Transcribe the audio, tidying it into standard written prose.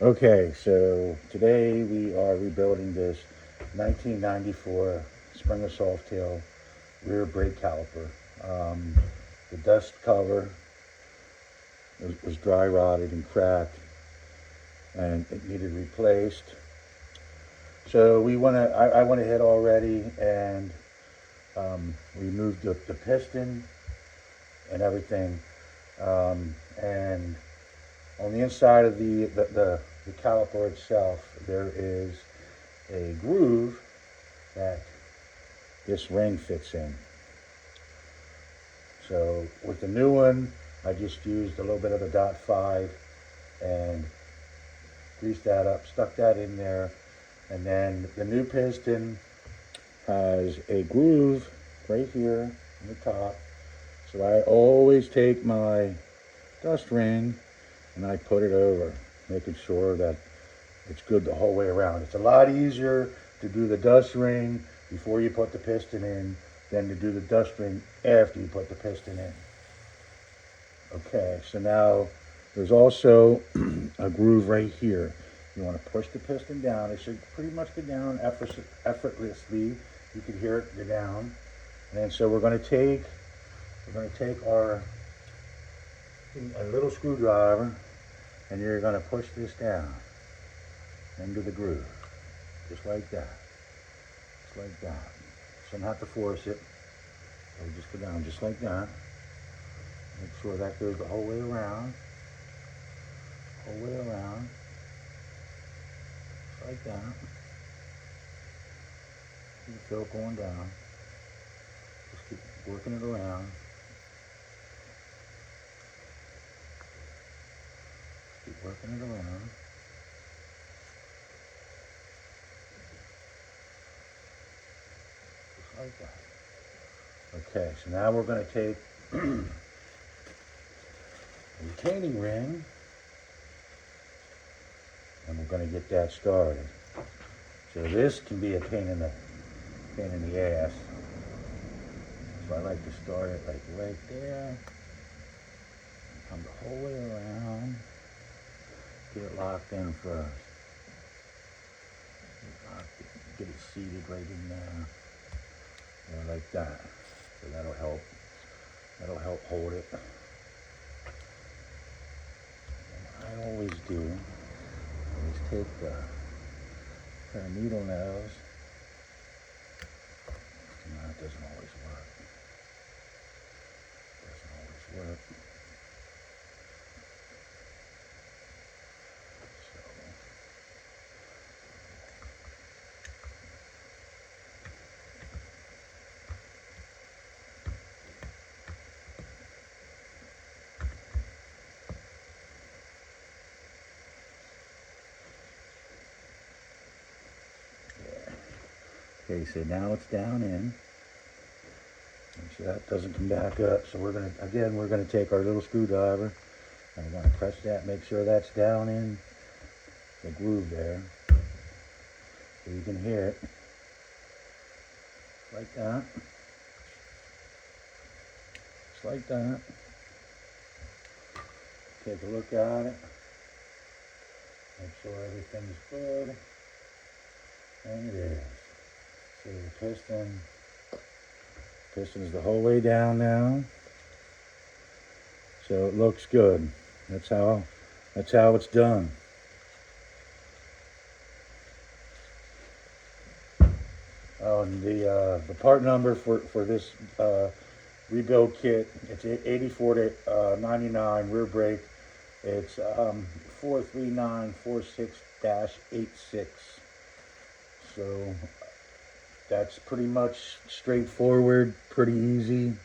Okay, so today we are rebuilding this 1994 Springer Softail rear brake caliper. The dust cover was dry rotted and cracked, and it needed replaced. So I went ahead already and removed the piston and everything. And on the inside of the caliper itself, there is a groove that this ring fits in. So with the new one, I just used a little bit of the .5 and greased that up, stuck that in there, and then the new piston has a groove right here on the top. So I always take my dust ring and I put it over, making sure that it's good the whole way around. It's a lot easier to do the dust ring before you put the piston in than to do the dust ring after you put the piston in. Okay, so now there's also a groove right here. You want to push the piston down. It should pretty much go down effortlessly. You can hear it go down. And so we're going to take a little screwdriver, and you're going to push this down into the groove, just like that, just like that. Shouldn't have to force it. It'll just go down just like that. Make sure that goes the whole way around, just like that. Keep the feel going down. Just keep working it around. Keep working it around. Just like that. Okay, so now we're going to take a retaining ring and we're going to get that started. So this can be a pain in the ass. So I like to start it like right there and come the whole way around. Get it locked in first. Get it seated right in there. Yeah, like that. So that'll help. That'll help hold it. And I always take the pair of needle nails. No, it doesn't always work. It doesn't always work. Okay, so now it's down in. So that doesn't come back up. So we're gonna take our little screwdriver and we're gonna press that, make sure that's down in the groove there. So you can hear it. Like that. Just like that. Take a look at it. Make sure everything's good. And it is. See the piston's the whole way down now. So it looks good. That's how it's done. On the part number for this rebuild kit, it's 84 to 99 rear brake. It's 43946-86. So that's pretty much straightforward, pretty easy.